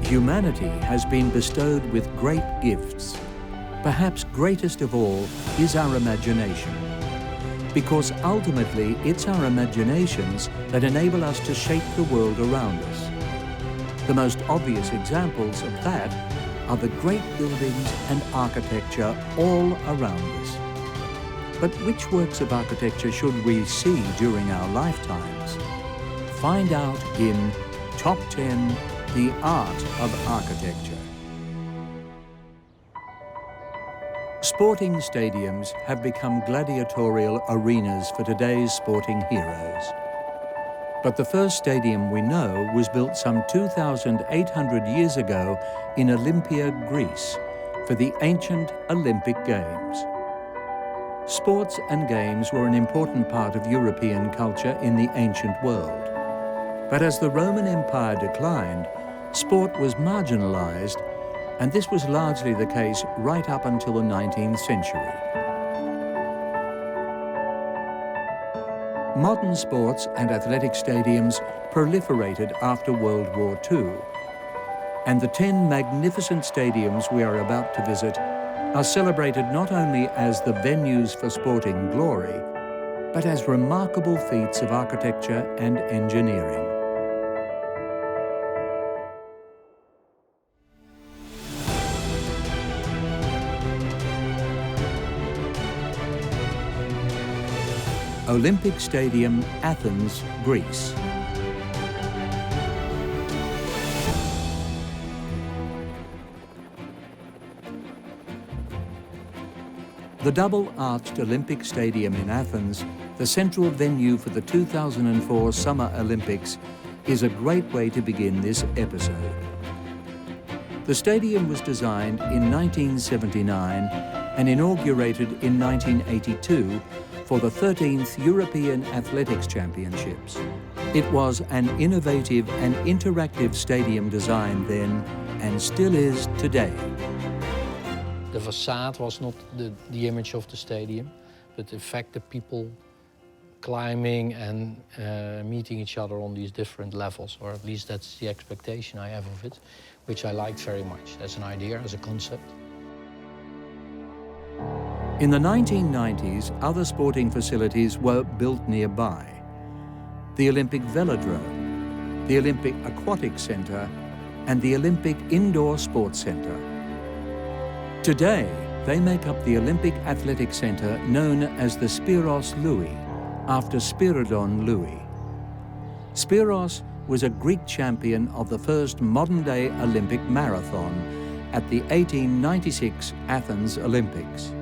Humanity has been bestowed with great gifts. Perhaps greatest of all is our imagination, because ultimately it's our imaginations that enable us to shape the world around us. The most obvious examples of that are the great buildings and architecture all around us. But which works of architecture should we see during our lifetimes? Find out in Top 10, The Art of Architecture. Sporting stadiums have become gladiatorial arenas for today's sporting heroes. But the first stadium we know was built some 2,800 years ago in Olympia, Greece, for the ancient Olympic Games. Sports and games were an important part of European culture in the ancient world. But as the Roman Empire declined, sport was marginalized, and this was largely the case right up until the 19th century. Modern sports and athletic stadiums proliferated after World War II, and the 10 magnificent stadiums we are about to visit are celebrated not only as the venues for sporting glory, but as remarkable feats of architecture and engineering. Olympic Stadium, Athens, Greece. The double-arched Olympic Stadium in Athens, the central venue for the 2004 Summer Olympics, is a great way to begin this episode. The stadium was designed in 1979 and inaugurated in 1982 for the 13th European Athletics Championships. It was an innovative and interactive stadium design then, and still is today. The facade was not the image of the stadium, but in fact the people climbing and meeting each other on these different levels, or at least that's the expectation I have of it, which I liked very much as an idea, as a concept. In the 1990s, other sporting facilities were built nearby. The Olympic Velodrome, the Olympic Aquatic Centre, and the Olympic Indoor Sports Centre. Today, they make up the Olympic Athletic Centre known as the Spiros Louis, after Spiridon Louis. Spiros was a Greek champion of the first modern-day Olympic marathon at the 1896 Athens Olympics.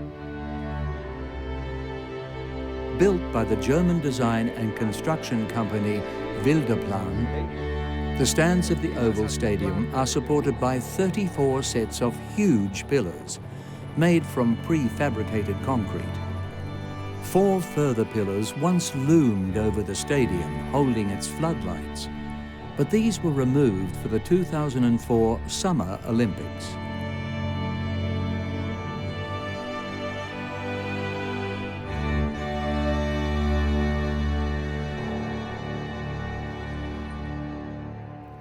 Built by the German design and construction company Wildeplan, the stands of the Oval Stadium are supported by 34 sets of huge pillars made from prefabricated concrete. 4 further pillars once loomed over the stadium, holding its floodlights, but these were removed for the 2004 Summer Olympics.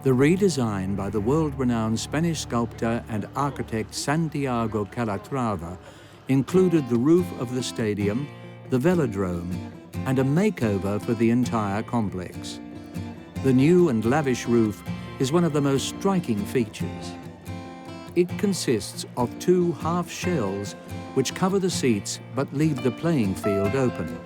The redesign by the world-renowned Spanish sculptor and architect Santiago Calatrava included the roof of the stadium, the velodrome, and a makeover for the entire complex. The new and lavish roof is one of the most striking features. It consists of 2 half shells which cover the seats but leave the playing field open.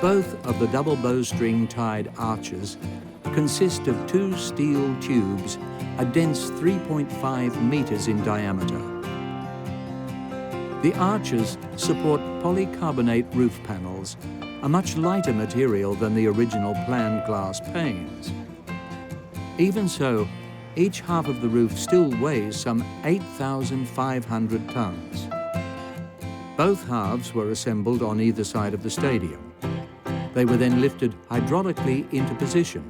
Both of the double bowstring-tied arches consist of 2 steel tubes, a dense 3.5 meters in diameter. The arches support polycarbonate roof panels, a much lighter material than the original planned glass panes. Even so, each half of the roof still weighs some 8,500 tons. Both halves were assembled on either side of the stadium. They were then lifted hydraulically into position,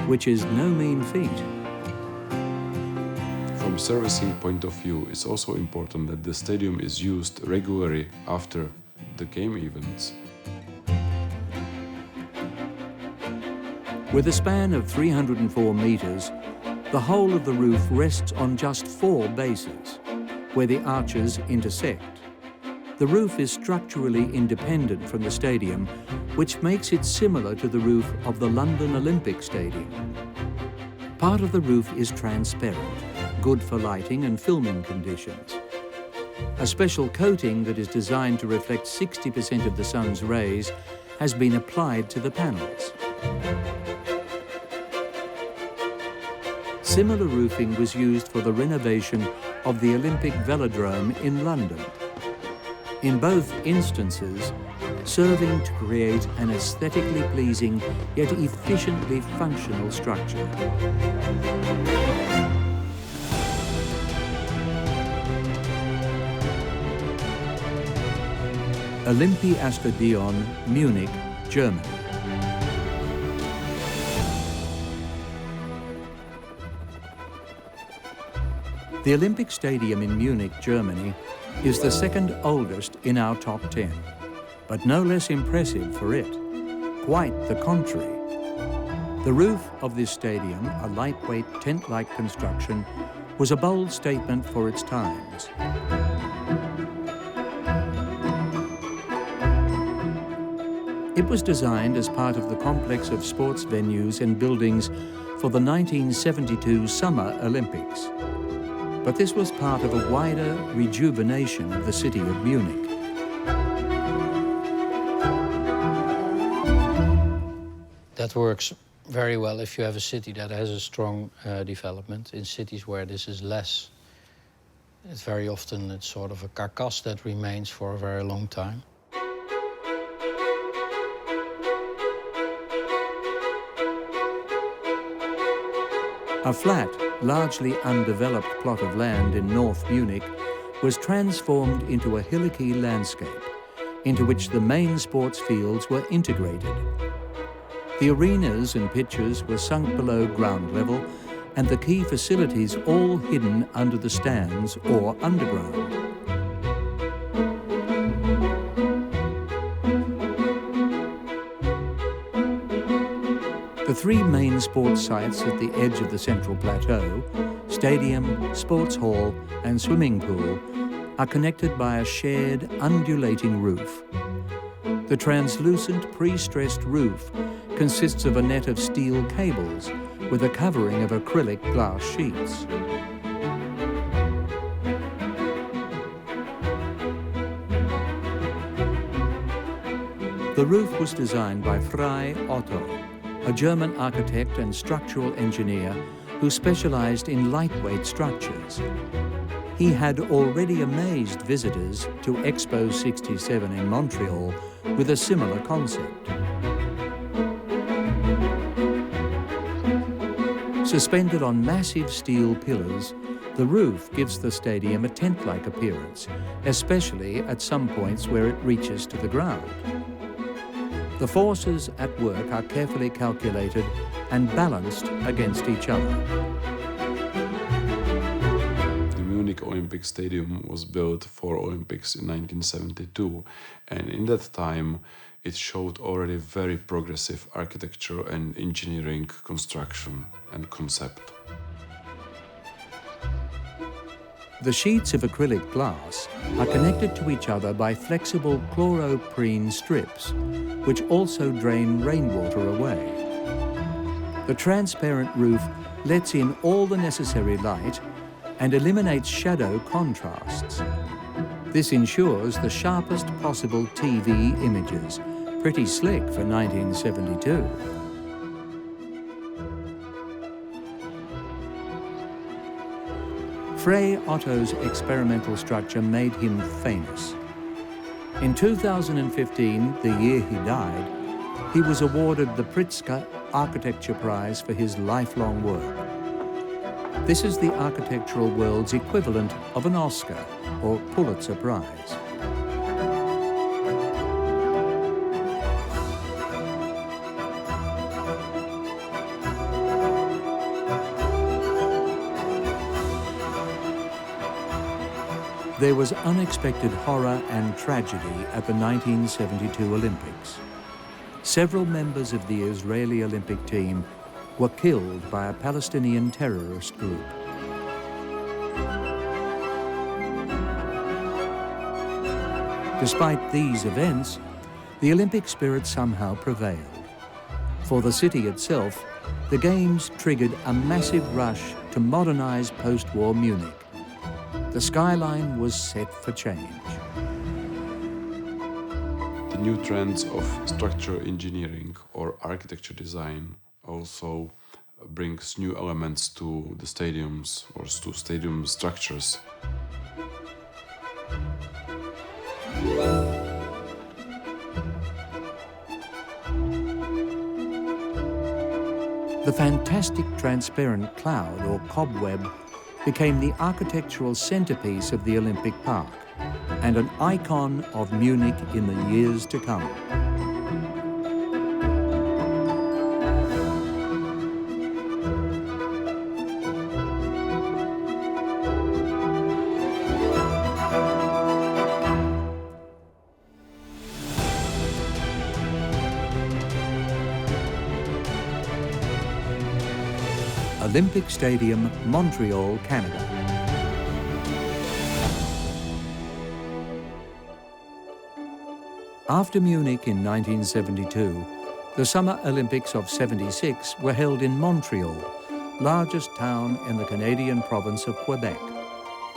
which is no mean feat. From servicing point of view, it's also important that the stadium is used regularly after the game events. With a span of 304 meters, the whole of the roof rests on just 4 bases, where the arches intersect. The roof is structurally independent from the stadium, which makes it similar to the roof of the London Olympic Stadium. Part of the roof is transparent, good for lighting and filming conditions. A special coating that is designed to reflect 60% of the sun's rays has been applied to the panels. Similar roofing was used for the renovation of the Olympic Velodrome in London. In both instances, serving to create an aesthetically pleasing yet efficiently functional structure. Olympiastadion, Munich, Germany. The Olympic Stadium in Munich, Germany, is the second oldest in our top 10, but no less impressive for it. Quite the contrary. The roof of this stadium, a lightweight tent-like construction, was a bold statement for its times. It was designed as part of the complex of sports venues and buildings for the 1972 Summer Olympics. But this was part of a wider rejuvenation of the city of Munich. That works very well if you have a city that has a strong development. In cities where this is less, it's very often sort of a carcass that remains for a very long time. A flat, largely undeveloped plot of land in North Munich was transformed into a hillocky landscape, into which the main sports fields were integrated. The arenas and pitches were sunk below ground level, and the key facilities all hidden under the stands or underground. The 3 main sports sites at the edge of the central plateau, stadium, sports hall and swimming pool, are connected by a shared undulating roof. The translucent pre-stressed roof consists of a net of steel cables with a covering of acrylic glass sheets. The roof was designed by Frei Otto, a German architect and structural engineer who specialized in lightweight structures. He had already amazed visitors to Expo 67 in Montreal with a similar concept. Suspended on massive steel pillars, the roof gives the stadium a tent-like appearance, especially at some points where it reaches to the ground. The forces at work are carefully calculated and balanced against each other. The Munich Olympic Stadium was built for Olympics in 1972, and in that time it showed already very progressive architecture and engineering construction and concept. The sheets of acrylic glass are connected to each other by flexible chloroprene strips, which also drain rainwater away. The transparent roof lets in all the necessary light and eliminates shadow contrasts. This ensures the sharpest possible TV images. Pretty slick for 1972. Frei Otto's experimental structure made him famous. In 2015, the year he died, he was awarded the Pritzker Architecture Prize for his lifelong work. This is the architectural world's equivalent of an Oscar or Pulitzer Prize. There was unexpected horror and tragedy at the 1972 Olympics. Several members of the Israeli Olympic team were killed by a Palestinian terrorist group. Despite these events, the Olympic spirit somehow prevailed. For the city itself, the Games triggered a massive rush to modernize post-war Munich. The skyline was set for change. The new trends of structural engineering or architecture design also brings new elements to the stadiums or to stadium structures. The fantastic transparent cloud or cobweb became the architectural centerpiece of the Olympic Park and an icon of Munich in the years to come. Olympic Stadium, Montreal, Canada. After Munich in 1972, the Summer Olympics of '76 were held in Montreal, largest town in the Canadian province of Quebec,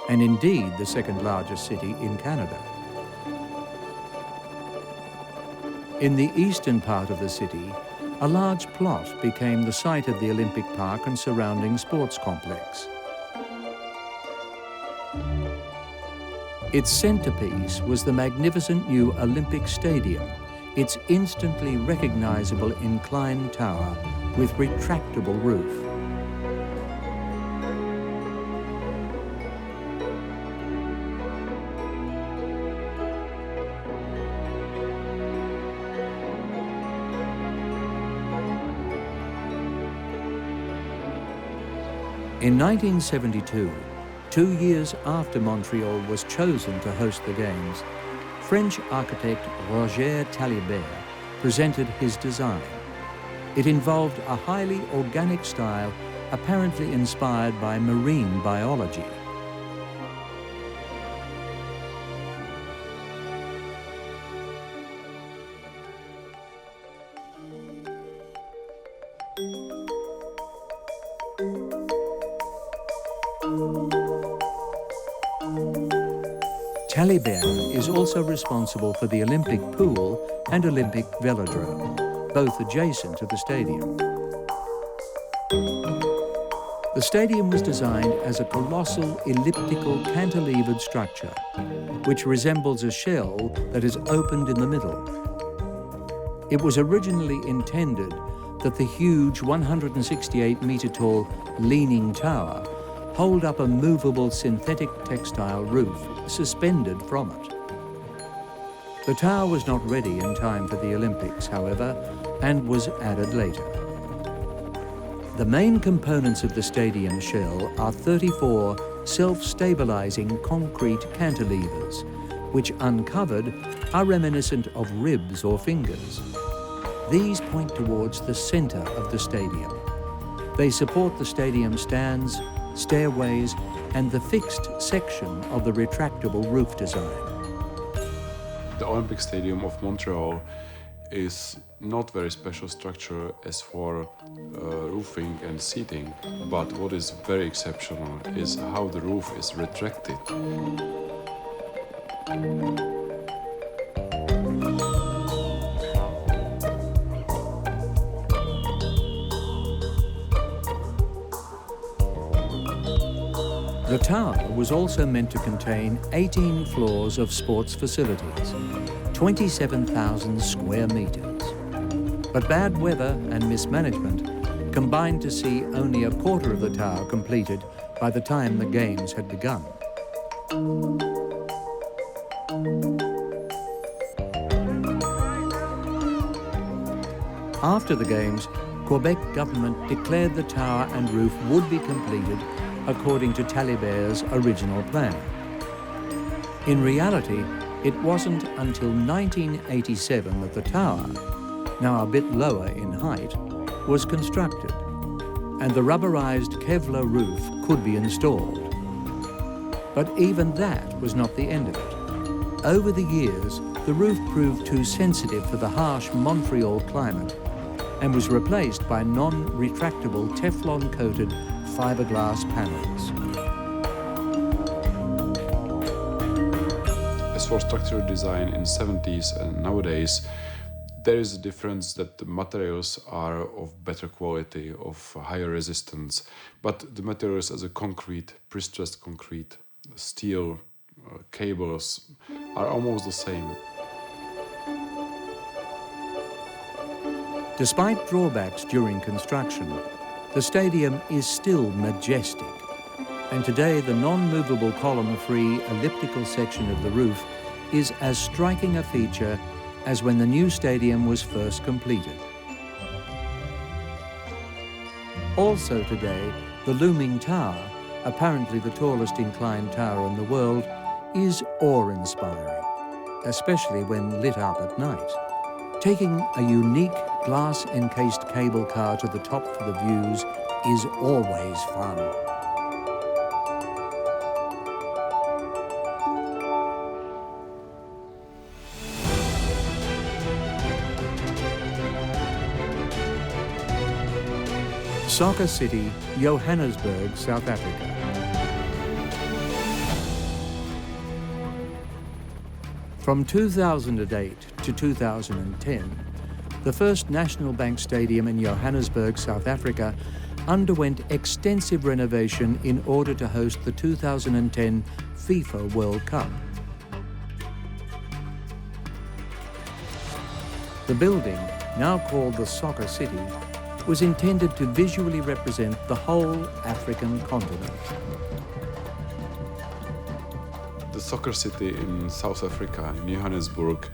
and indeed the second largest city in Canada. In the eastern part of the city, a large plot became the site of the Olympic Park and surrounding sports complex. Its centerpiece was the magnificent new Olympic Stadium, its instantly recognizable inclined tower with retractable roof. In 1972, 2 years after Montreal was chosen to host the Games, French architect Roger Talibert presented his design. It involved a highly organic style apparently inspired by marine biology. Talibert is also responsible for the Olympic pool and Olympic velodrome, both adjacent to the stadium. The stadium was designed as a colossal elliptical cantilevered structure, which resembles a shell that is opened in the middle. It was originally intended that the huge 168-meter-tall leaning tower hold up a movable synthetic textile roof suspended from it. The tower was not ready in time for the Olympics, however, and was added later. The main components of the stadium shell are 34 self-stabilizing concrete cantilevers, which uncovered are reminiscent of ribs or fingers. These point towards the center of the stadium. They support the stadium stands, stairways, and the fixed section of the retractable roof design. The Olympic Stadium of Montreal is not very special structure as for roofing and seating, but what is very exceptional is how the roof is retracted. The tower was also meant to contain 18 floors of sports facilities, 27,000 square meters. But bad weather and mismanagement combined to see only a quarter of the tower completed by the time the Games had begun. After the Games, Quebec government declared the tower and roof would be completed according to Talibert's original plan. In reality, it wasn't until 1987 that the tower, now a bit lower in height, was constructed, and the rubberized Kevlar roof could be installed. But even that was not the end of it. Over the years, the roof proved too sensitive for the harsh Montreal climate and was replaced by non-retractable Teflon-coated fiberglass panels. As for structural design in 70s and nowadays, there is a difference that the materials are of better quality, of higher resistance, but the materials as a concrete, pre-stressed concrete, steel, cables are almost the same. Despite drawbacks during construction, the stadium is still majestic. And today the non-movable column-free elliptical section of the roof is as striking a feature as when the new stadium was first completed. Also today, the looming tower, apparently the tallest inclined tower in the world, is awe-inspiring, especially when lit up at night. Taking a unique glass-encased cable car to the top for the views is always fun. Soccer City, Johannesburg, South Africa. From 2008 to 2010, the first National Bank Stadium in Johannesburg, South Africa, underwent extensive renovation in order to host the 2010 FIFA World Cup. The building, now called the Soccer City, was intended to visually represent the whole African continent. The Soccer City in South Africa, in Johannesburg,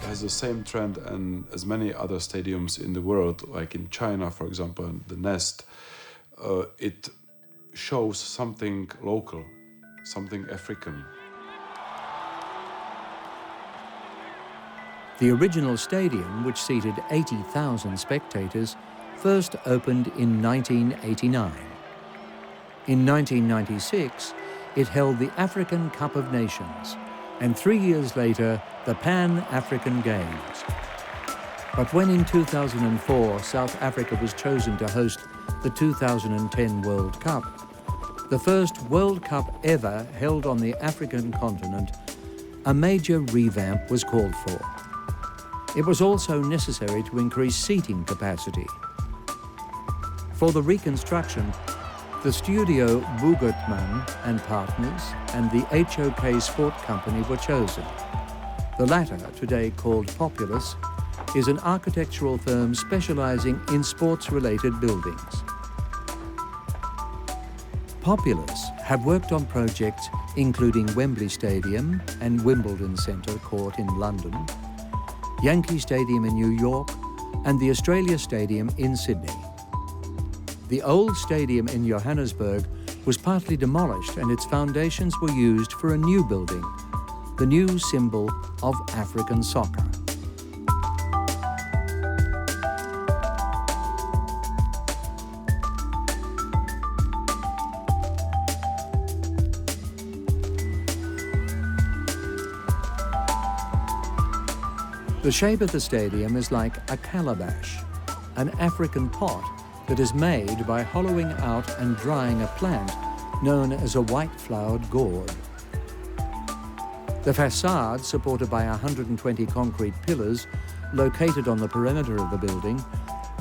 has the same trend and as many other stadiums in the world, like in China, for example, the Nest. It shows something local, something African. The original stadium, which seated 80,000 spectators, first opened in 1989. In 1996, it held the African Cup of Nations, and 3 years later, the Pan-African Games. But when in 2004, South Africa was chosen to host the 2010 World Cup, the first World Cup ever held on the African continent, a major revamp was called for. It was also necessary to increase seating capacity. For the reconstruction, the studio Bugertman and Partners and the HOK Sport Company were chosen. The latter, today called Populous, is an architectural firm specializing in sports-related buildings. Populous have worked on projects including Wembley Stadium and Wimbledon Centre Court in London, Yankee Stadium in New York, and the Australia Stadium in Sydney. The old stadium in Johannesburg was partly demolished and its foundations were used for a new building, the new symbol of African soccer. The shape of the stadium is like a calabash, an African pot that is made by hollowing out and drying a plant known as a white-flowered gourd. The facade, supported by 120 concrete pillars located on the perimeter of the building,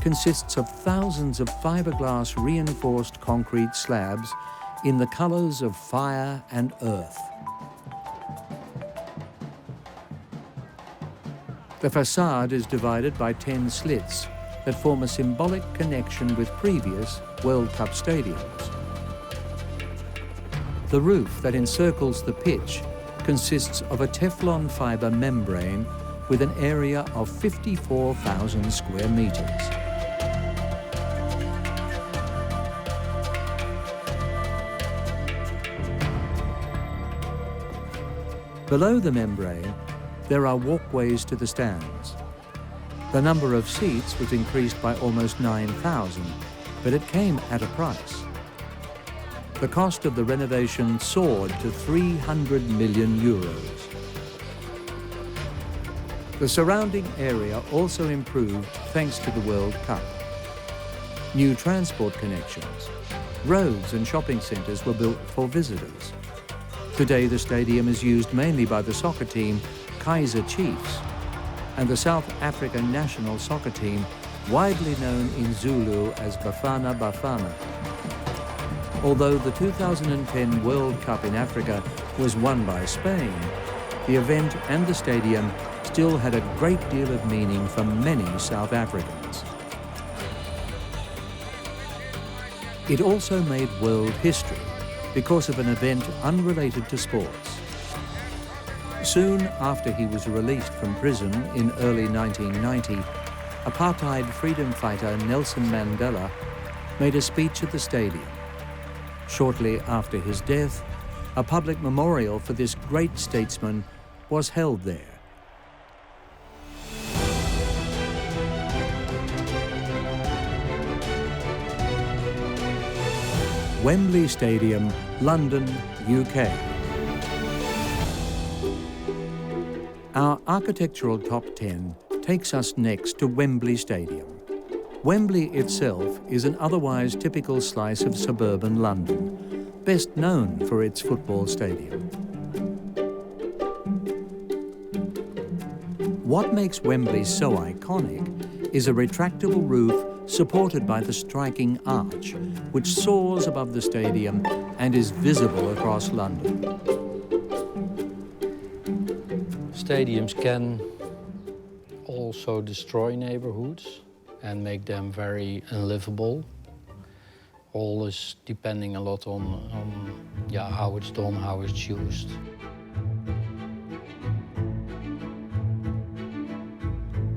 consists of thousands of fiberglass reinforced concrete slabs in the colors of fire and earth. The facade is divided by 10 slits that form a symbolic connection with previous World Cup stadiums. The roof that encircles the pitch consists of a Teflon fiber membrane with an area of 54,000 square meters. Below the membrane, there are walkways to the stands. The number of seats was increased by almost 9,000, but it came at a price. The cost of the renovation soared to 300 million euros. The surrounding area also improved thanks to the World Cup. New transport connections, roads and shopping centres were built for visitors. Today the stadium is used mainly by the soccer team Kaizer Chiefs and the South African national soccer team, widely known in Zulu as Bafana Bafana. Although the 2010 World Cup in Africa was won by Spain, the event and the stadium still had a great deal of meaning for many South Africans. It also made world history because of an event unrelated to sports. Soon after he was released from prison in early 1990, apartheid freedom fighter Nelson Mandela made a speech at the stadium. Shortly after his death, a public memorial for this great statesman was held there. Wembley Stadium, London, UK. Our architectural top 10 takes us next to Wembley Stadium. Wembley itself is an otherwise typical slice of suburban London, best known for its football stadium. What makes Wembley so iconic is a retractable roof supported by the striking arch, which soars above the stadium and is visible across London. Stadiums can also destroy neighborhoods and make them very unlivable. All is depending a lot on how it's done, how it's used.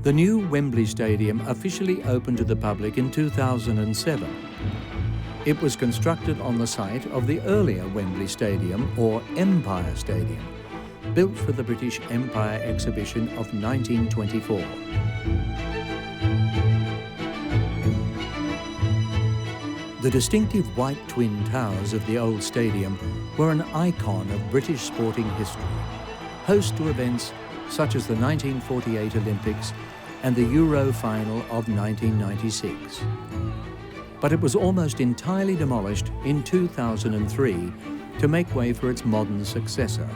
The new Wembley Stadium officially opened to the public in 2007. It was constructed on the site of the earlier Wembley Stadium, or Empire Stadium, built for the British Empire exhibition of 1924. The distinctive white twin towers of the old stadium were an icon of British sporting history, host to events such as the 1948 Olympics and the Euro final of 1996. But it was almost entirely demolished in 2003 to make way for its modern successor.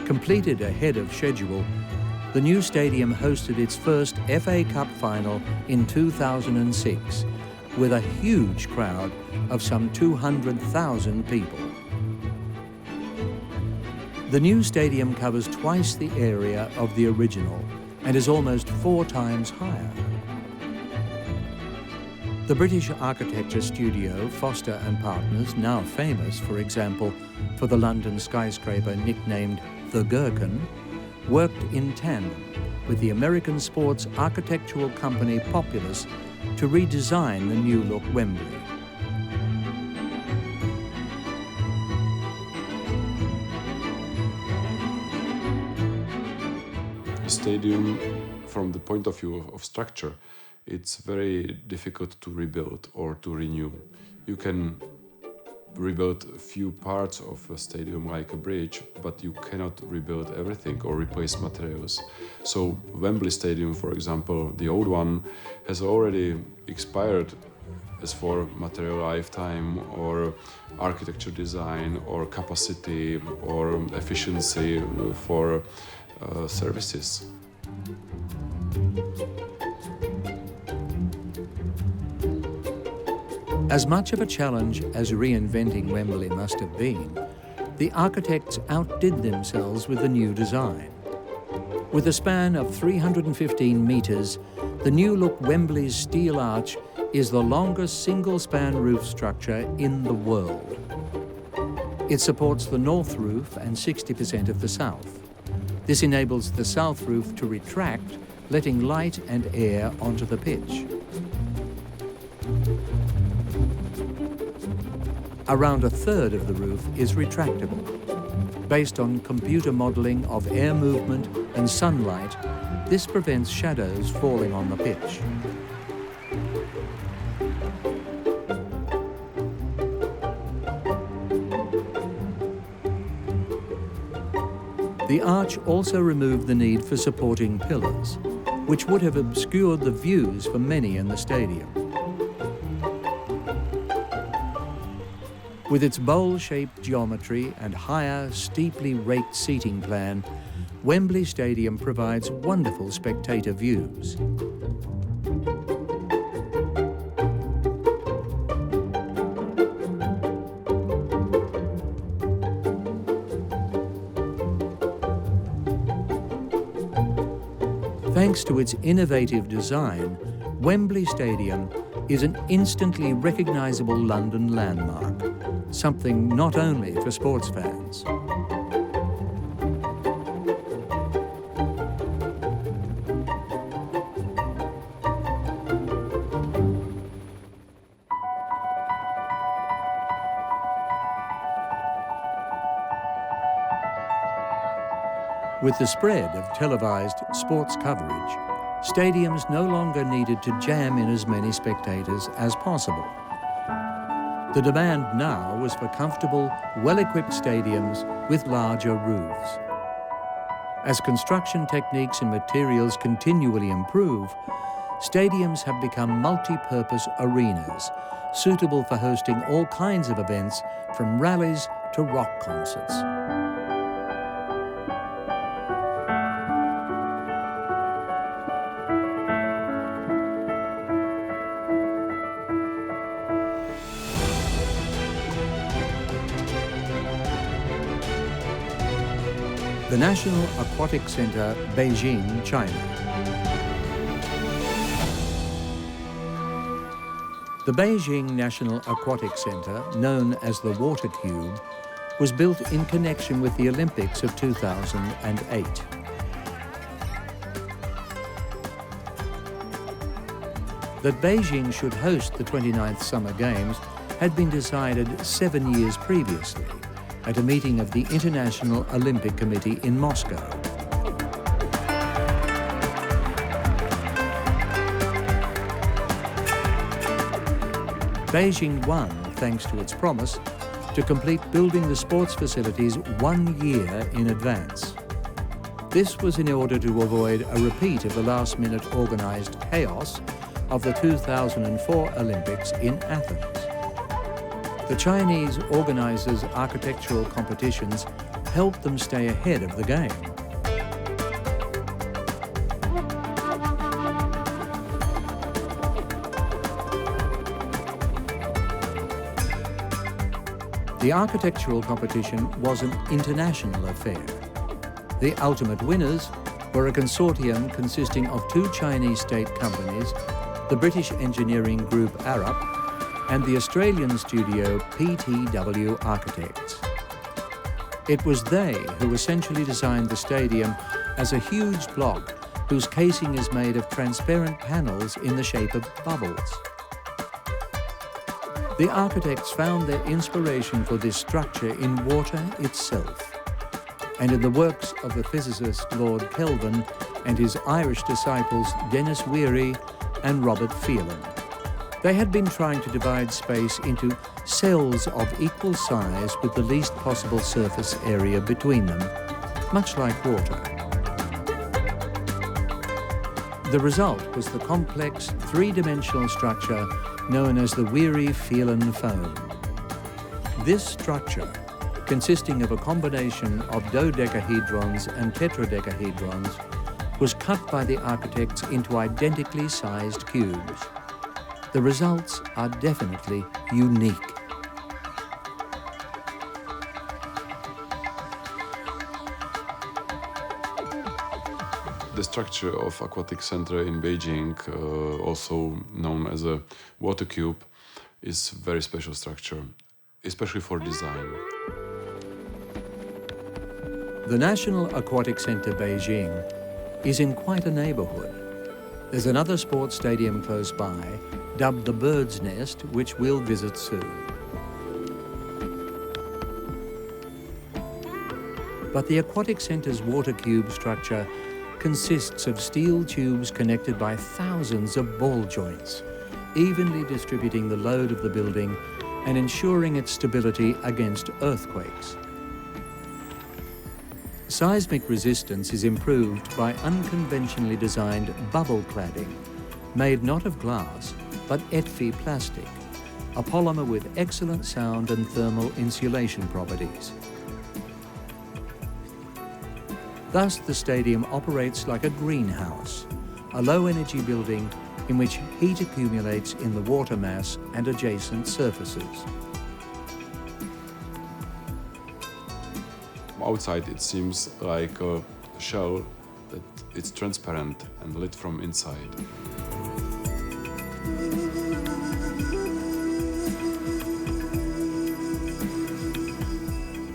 Completed ahead of schedule, the new stadium hosted its first FA Cup final in 2006 with a huge crowd of some 200,000 people. The new stadium covers twice the area of the original and is almost 4 times higher. The British architecture studio Foster & Partners, now famous, for example, for the London skyscraper nicknamed the Gherkin, worked in tandem with the American sports architectural company Populous to redesign the new-look Wembley. Stadium, from the point of view of structure, it's very difficult to rebuild or to renew. You can rebuild a few parts of a stadium like a bridge, but you cannot rebuild everything or replace materials. So Wembley Stadium, for example, the old one, has already expired as for material lifetime or architecture design or capacity or efficiency for services. As much of a challenge as reinventing Wembley must have been, the architects outdid themselves with the new design. With a span of 315 metres, the new-look Wembley's steel arch is the longest single-span roof structure in the world. It supports the north roof and 60% of the south. This enables the south roof to retract, letting light and air onto the pitch. Around a third of the roof is retractable. Based on computer modelling of air movement and sunlight, this prevents shadows falling on the pitch. The arch also removed the need for supporting pillars, which would have obscured the views for many in the stadium. With its bowl-shaped geometry and higher, steeply raked seating plan, Wembley Stadium provides wonderful spectator views. Thanks to its innovative design, Wembley Stadium is an instantly recognisable London landmark, something not only for sports fans. With the spread of televised sports coverage, stadiums no longer needed to jam in as many spectators as possible. The demand now was for comfortable, well-equipped stadiums with larger roofs. As construction techniques and materials continually improve, stadiums have become multi-purpose arenas, suitable for hosting all kinds of events, from rallies to rock concerts. The National Aquatic Center, Beijing, China. The Beijing National Aquatic Center, known as the Water Cube, was built in connection with the Olympics of 2008. That Beijing should host the 29th Summer Games had been decided 7 years previously, at a meeting of the International Olympic Committee in Moscow. Beijing won thanks to its promise to complete building the sports facilities 1 year in advance. This was in order to avoid a repeat of the last-minute organised chaos of the 2004 Olympics in Athens. The Chinese organisers' architectural competitions helped them stay ahead of the game. The architectural competition was an international affair. The ultimate winners were a consortium consisting of 2 Chinese state companies, the British engineering group Arup and the Australian studio PTW Architects. It was they who essentially designed the stadium as a huge block whose casing is made of transparent panels in the shape of bubbles. The architects found their inspiration for this structure in water itself, and in the works of the physicist Lord Kelvin and his Irish disciples Denis Weary and Robert Phelan. They had been trying to divide space into cells of equal size with the least possible surface area between them, much like water. The result was the complex three-dimensional structure known as the Weary-Phelan foam. This structure, consisting of a combination of dodecahedrons and tetradecahedrons, was cut by the architects into identically sized cubes. The results are definitely unique. The structure of Aquatic Center in Beijing, also known as a water cube, is a very special structure, especially for design. The National Aquatic Center Beijing is in quite a neighborhood. There's another sports stadium close by, dubbed the Bird's Nest, which we'll visit soon. But the aquatic centre's water cube structure consists of steel tubes connected by thousands of ball joints, evenly distributing the load of the building and ensuring its stability against earthquakes. Seismic resistance is improved by unconventionally designed bubble cladding, made not of glass, but ETFI plastic, a polymer with excellent sound and thermal insulation properties. Thus, the stadium operates like a greenhouse, a low-energy building in which heat accumulates in the water mass and adjacent surfaces. Outside it seems like a shell that it's transparent and lit from inside.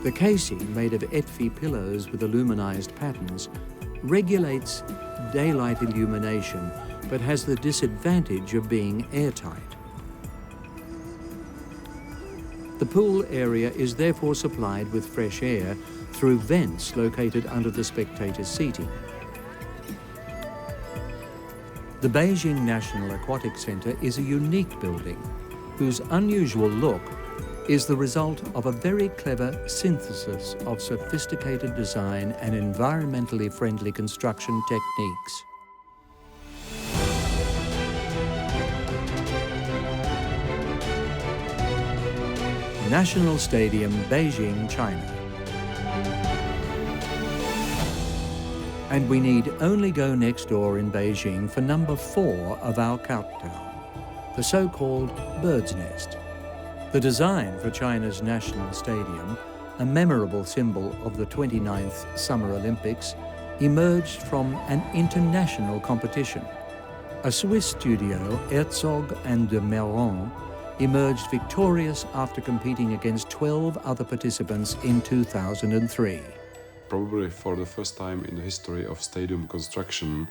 The casing, made of ETFI pillows with aluminized patterns, regulates daylight illumination but has the disadvantage of being airtight. The pool area is therefore supplied with fresh air through vents located under the spectators' seating. The Beijing National Aquatic Centre is a unique building whose unusual look is the result of a very clever synthesis of sophisticated design and environmentally friendly construction techniques. National Stadium, Beijing, China. And we need only go next door in Beijing for number 4 of our countdown, the so-called Bird's Nest. The design for China's National Stadium, a memorable symbol of the 29th Summer Olympics, emerged from an international competition. A Swiss studio, Herzog and de Meuron, emerged victorious after competing against 12 other participants in 2003. Probably for the first time in the history of stadium construction,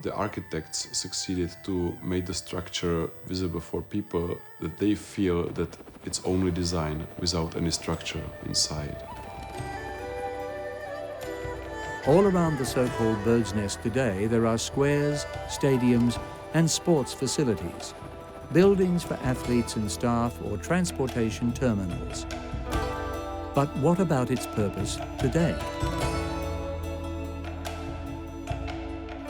the architects succeeded to make the structure visible for people that they feel that it's only design without any structure inside. All around the so-called Bird's Nest today, there are squares, stadiums, and sports facilities, buildings for athletes and staff or transportation terminals. But what about its purpose today?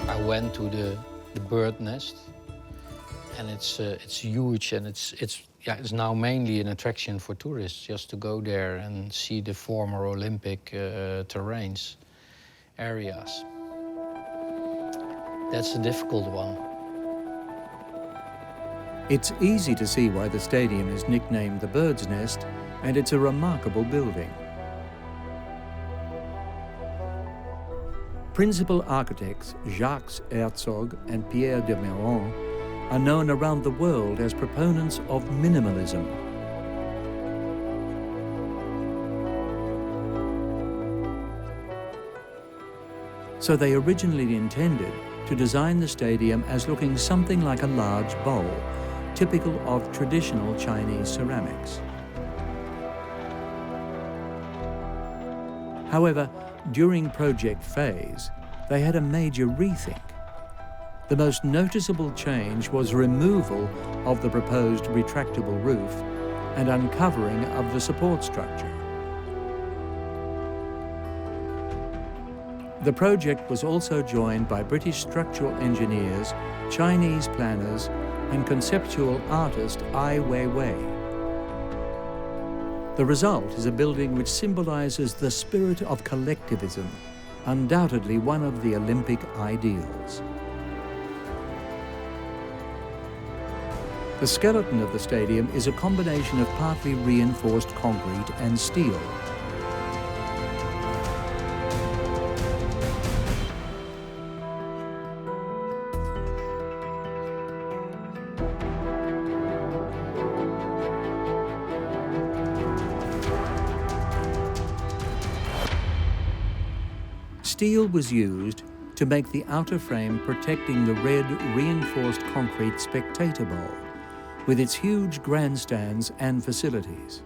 I went to the bird nest, and it's huge, and it's now mainly an attraction for tourists, just to go there and see the former Olympic terrains areas. That's a difficult one. It's easy to see why the stadium is nicknamed the Bird's Nest, and it's a remarkable building. Principal architects Jacques Herzog and Pierre de Meuron are known around the world as proponents of minimalism. So they originally intended to design the stadium as looking something like a large bowl, typical of traditional Chinese ceramics. However, during project phase, they had a major rethink. The most noticeable change was removal of the proposed retractable roof and uncovering of the support structure. The project was also joined by British structural engineers, Chinese planners, and conceptual artist Ai Weiwei. The result is a building which symbolizes the spirit of collectivism, undoubtedly one of the Olympic ideals. The skeleton of the stadium is a combination of partly reinforced concrete and steel. Steel was used to make the outer frame protecting the red reinforced concrete spectator bowl, with its huge grandstands and facilities.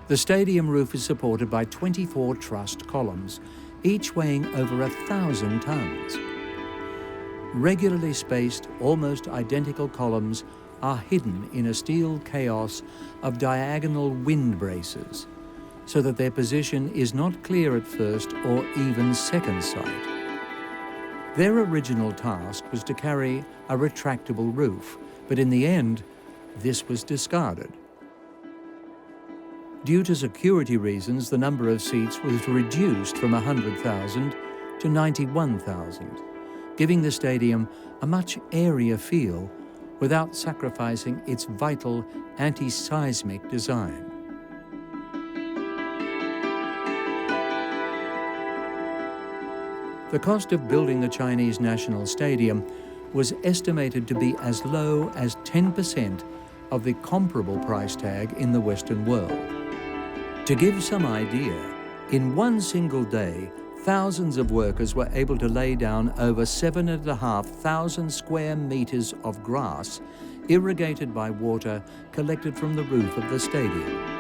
The stadium roof is supported by 24 trussed columns, each weighing over 1,000 tons. Regularly spaced, almost identical columns are hidden in a steel chaos of diagonal wind braces, so that their position is not clear at first or even second sight. Their original task was to carry a retractable roof, but in the end, this was discarded. Due to security reasons, the number of seats was reduced from 100,000 to 91,000, giving the stadium a much airier feel without sacrificing its vital anti-seismic design. The cost of building the Chinese National Stadium was estimated to be as low as 10% of the comparable price tag in the Western world. To give some idea, in one single day, thousands of workers were able to lay down over 7,500 square meters of grass, irrigated by water collected from the roof of the stadium.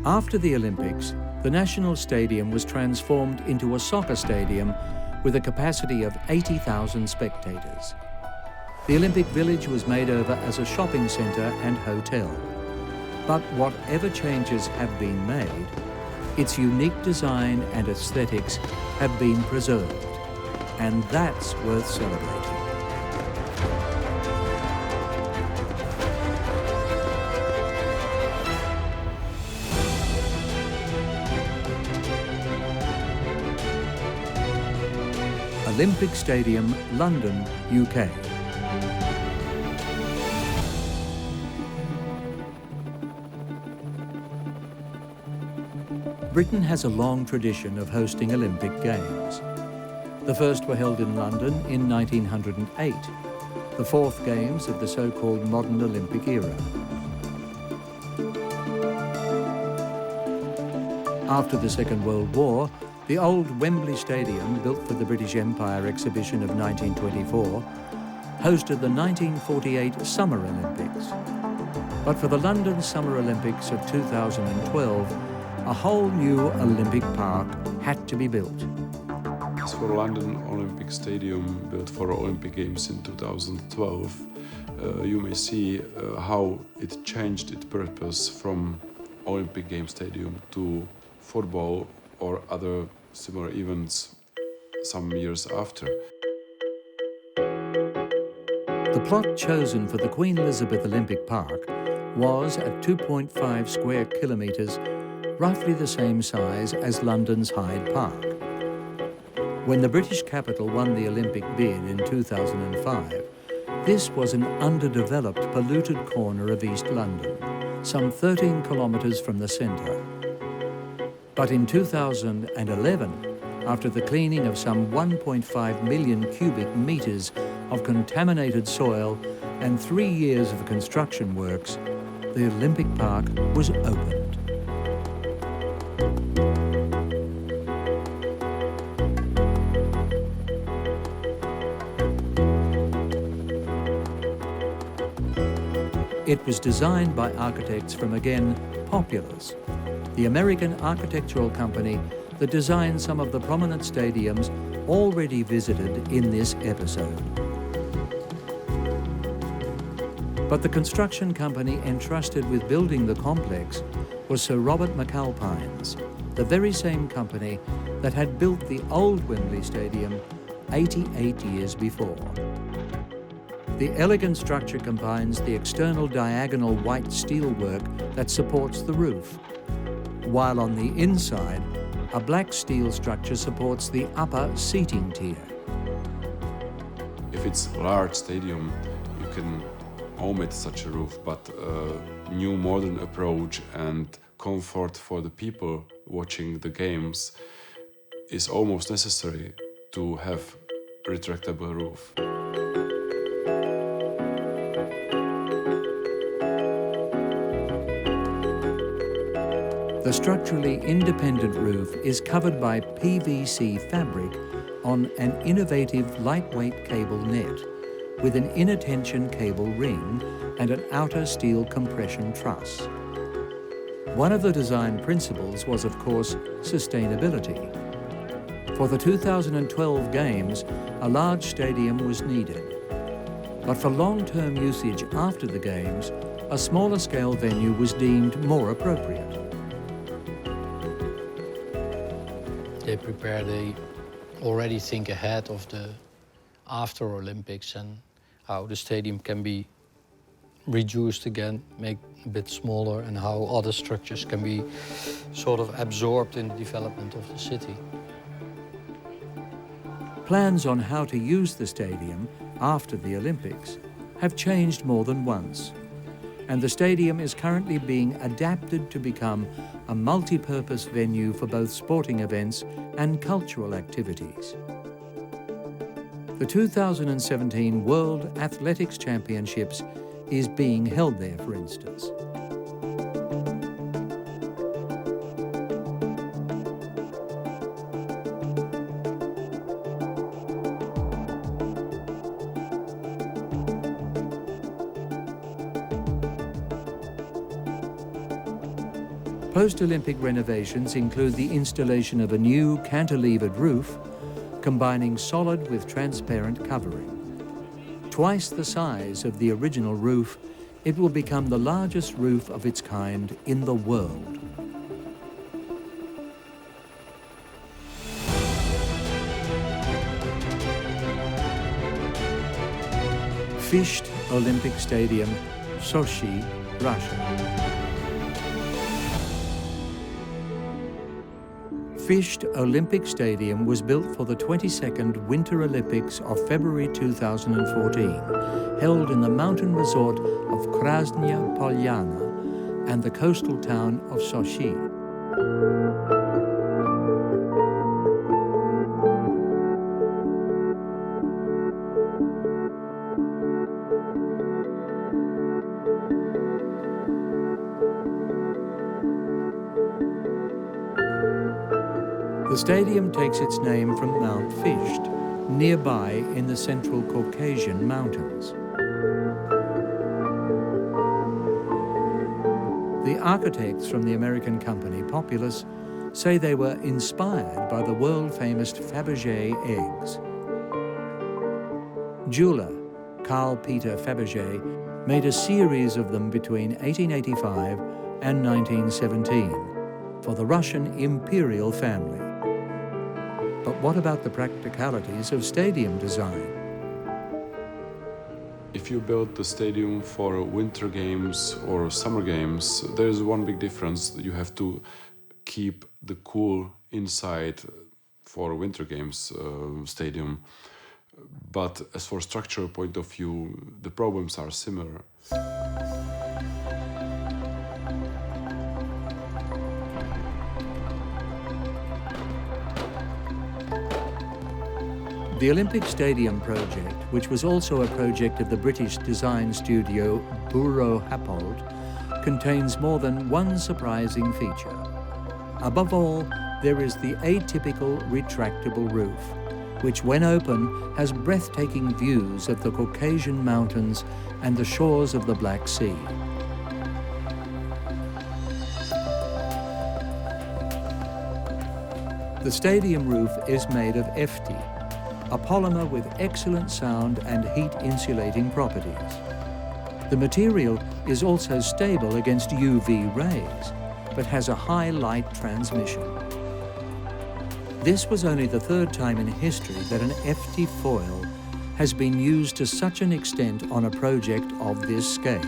After the Olympics, the National Stadium was transformed into a soccer stadium with a capacity of 80,000 spectators. The Olympic Village was made over as a shopping centre and hotel. But whatever changes have been made, its unique design and aesthetics have been preserved, and that's worth celebrating. Olympic Stadium, London, UK. Britain has a long tradition of hosting Olympic Games. The first were held in London in 1908, the fourth Games of the so-called modern Olympic era. After the Second World War, the old Wembley Stadium, built for the British Empire exhibition of 1924, hosted the 1948 Summer Olympics. But for the London Summer Olympics of 2012, a whole new Olympic park had to be built. As for London Olympic Stadium, built for Olympic Games in 2012, you may see how it changed its purpose from Olympic Games Stadium to football or other similar events some years after. The plot chosen for the Queen Elizabeth Olympic Park was at 2.5 square kilometres, roughly the same size as London's Hyde Park. When the British capital won the Olympic bid in 2005, this was an underdeveloped, polluted corner of East London, some 13 kilometres from the centre. But in 2011, after the cleaning of some 1.5 million cubic metres of contaminated soil and 3 years of construction works, the Olympic Park was opened. It was designed by architects from, again, Populous, the American architectural company that designed some of the prominent stadiums already visited in this episode. But the construction company entrusted with building the complex was Sir Robert McAlpines, the very same company that had built the old Wembley Stadium 88 years before. The elegant structure combines the external diagonal white steelwork that supports the roof, while on the inside, a black steel structure supports the upper seating tier. If it's a large stadium, you can omit such a roof, but a new modern approach and comfort for the people watching the games is almost necessary to have a retractable roof. The structurally independent roof is covered by PVC fabric on an innovative lightweight cable net with an inner tension cable ring and an outer steel compression truss. One of the design principles was, of course, sustainability. For the 2012 Games, a large stadium was needed. But for long-term usage after the Games, a smaller scale venue was deemed more appropriate. They already think ahead of the after Olympics and how the stadium can be reduced again, make a bit smaller, and how other structures can be sort of absorbed in the development of the city. Plans on how to use the stadium after the Olympics have changed more than once, and the stadium is currently being adapted to become a multi-purpose venue for both sporting events and cultural activities. The 2017 World Athletics Championships is being held there, for instance. Post-Olympic renovations include the installation of a new cantilevered roof, combining solid with transparent covering. Twice the size of the original roof, it will become the largest roof of its kind in the world. Fisht Olympic Stadium, Sochi, Russia. Fisht Olympic Stadium was built for the 22nd Winter Olympics of February 2014, held in the mountain resort of Krasnaya Polyana and the coastal town of Sochi. The stadium takes its name from Mount Fisht, nearby in the Central Caucasian Mountains. The architects from the American company Populous say they were inspired by the world-famous Fabergé eggs. Jeweler Carl Peter Fabergé made a series of them between 1885 and 1917 for the Russian imperial family. But what about the practicalities of stadium design? If you build the stadium for winter games or summer games, there's one big difference. You have to keep the cool inside for winter games stadium. But as for structural point of view, the problems are similar. The Olympic Stadium project, which was also a project of the British design studio Buro Happold, contains more than one surprising feature. Above all, there is the atypical retractable roof, which when open has breathtaking views of the Caucasian Mountains and the shores of the Black Sea. The stadium roof is made of FT, a polymer with excellent sound and heat insulating properties. The material is also stable against UV rays, but has a high light transmission. This was only the third time in history that an FT foil has been used to such an extent on a project of this scale.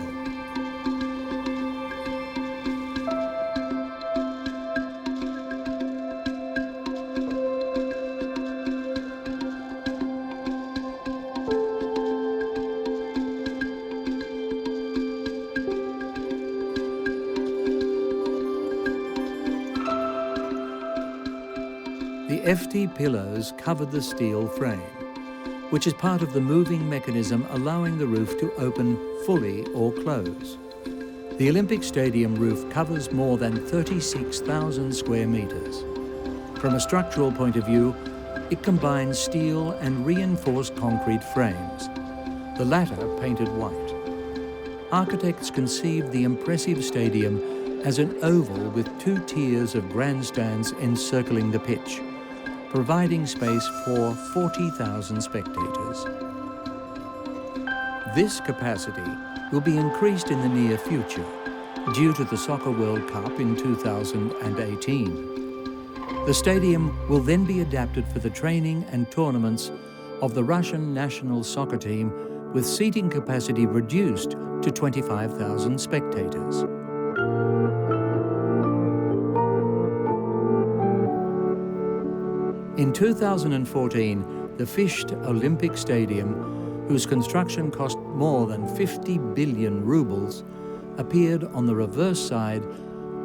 The FT pillows covered the steel frame, which is part of the moving mechanism allowing the roof to open fully or close. The Olympic Stadium roof covers more than 36,000 square meters. From a structural point of view, It combines steel and reinforced concrete frames, the latter painted white. Architects conceived the impressive stadium as an oval with 2 tiers of grandstands encircling the pitch, providing space for 40,000 spectators. This capacity will be increased in the near future due to the Soccer World Cup in 2018. The stadium will then be adapted for the training and tournaments of the Russian national soccer team, with seating capacity reduced to 25,000 spectators. In 2014, the Fisht Olympic Stadium, whose construction cost more than 50 billion rubles, appeared on the reverse side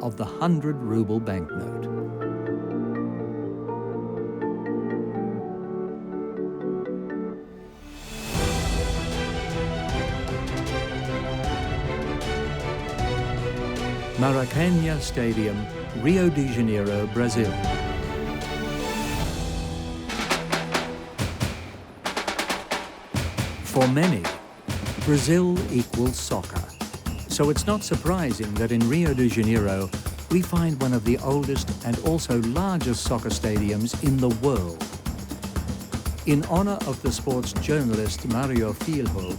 of the 100-ruble banknote. Maracanã Stadium, Rio de Janeiro, Brazil. For many, Brazil equals soccer. So it's not surprising that in Rio de Janeiro, we find one of the oldest and also largest soccer stadiums in the world. In honor of the sports journalist Mario Filho,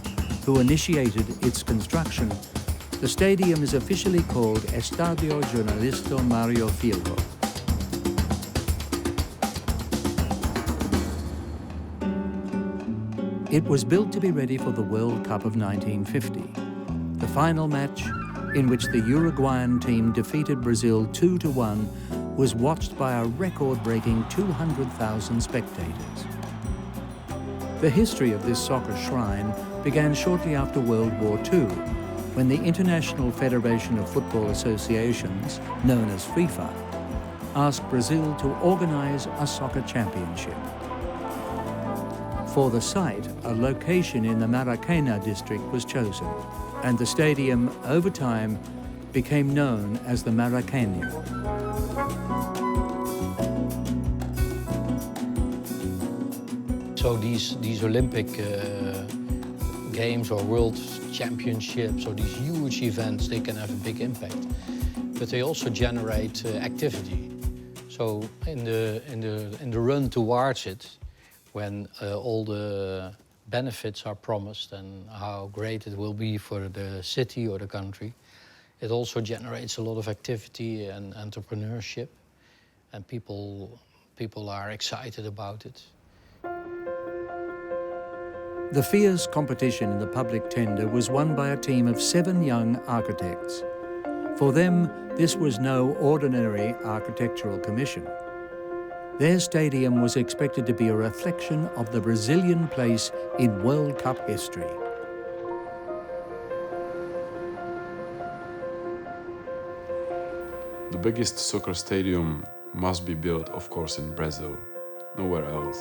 who initiated its construction, the stadium is officially called Estádio Jornalista Mario Filho. It was built to be ready for the World Cup of 1950. The final match, in which the Uruguayan team defeated Brazil 2-1, was watched by a record-breaking 200,000 spectators. The history of this soccer shrine began shortly after World War II, when the International Federation of Football Associations, known as FIFA, asked Brazil to organize a soccer championship. For the site, a location in the Maracanã district was chosen, and the stadium, over time, became known as the Maracanã. So these Olympic games or world championships or these huge events, they can have a big impact, but they also generate activity. So in the run towards it, when all the benefits are promised and how great it will be for the city or the country, it also generates a lot of activity and entrepreneurship, and people are excited about it. The fierce competition in the public tender was won by a team of 7 young architects. For them, this was no ordinary architectural commission. Their stadium was expected to be a reflection of the Brazilian place in World Cup history. The biggest soccer stadium must be built, of course, in Brazil, nowhere else.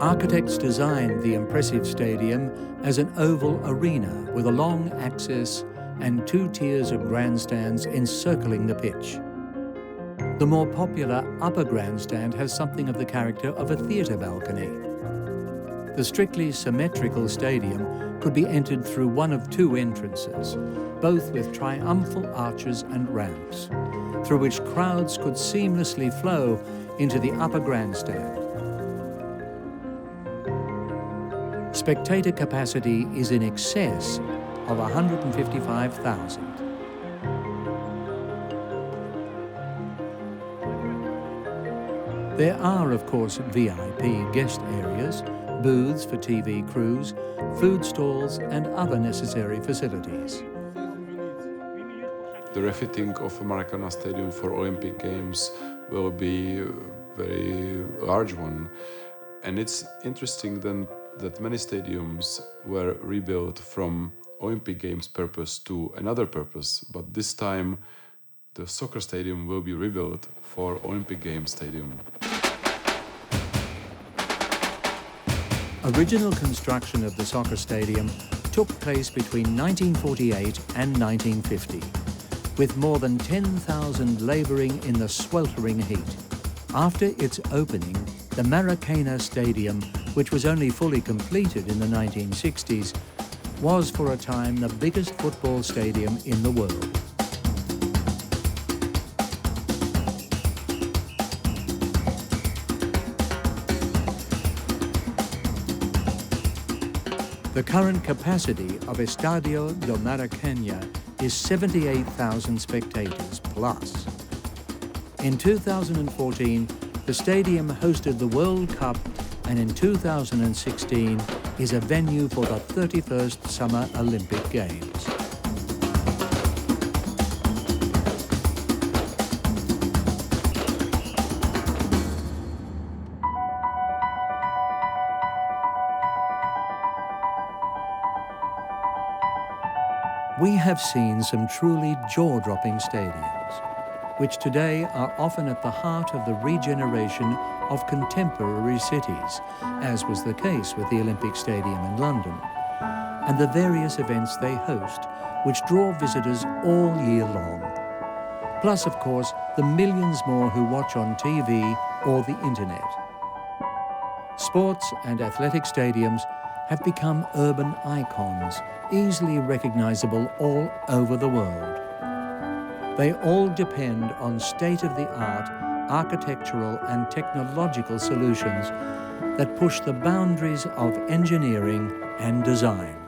Architects designed the impressive stadium as an oval arena with a long axis and 2 tiers of grandstands encircling the pitch. The more popular upper grandstand has something of the character of a theatre balcony. The strictly symmetrical stadium could be entered through one of 2 entrances, both with triumphal arches and ramps, through which crowds could seamlessly flow into the upper grandstand. Spectator capacity is in excess of 155,000. There are, of course, VIP guest areas, booths for TV crews, food stalls, and other necessary facilities. The refitting of Maracanã Stadium for Olympic Games will be a very large one. And it's interesting then that many stadiums were rebuilt from Olympic Games purpose to another purpose, but this time the soccer stadium will be rebuilt for Olympic Games stadium. original construction of the soccer stadium took place between 1948 and 1950, with more than 10,000 labouring in the sweltering heat. After its opening, the Maracana Stadium, which was only fully completed in the 1960s, was for a time the biggest football stadium in the world. The current capacity of Estadio do Maracanã is 78,000 spectators plus. In 2014, the stadium hosted the World Cup, and in 2016 is a venue for the 31st Summer Olympic Games. We have seen some truly jaw-dropping stadiums, which today are often at the heart of the regeneration of contemporary cities, as was the case with the Olympic Stadium in London, and the various events they host, which draw visitors all year long. Plus, of course, the millions more who watch on TV or the internet. Sports and athletic stadiums have become urban icons, easily recognizable all over the world. They all depend on state-of-the-art architectural and technological solutions that push the boundaries of engineering and design.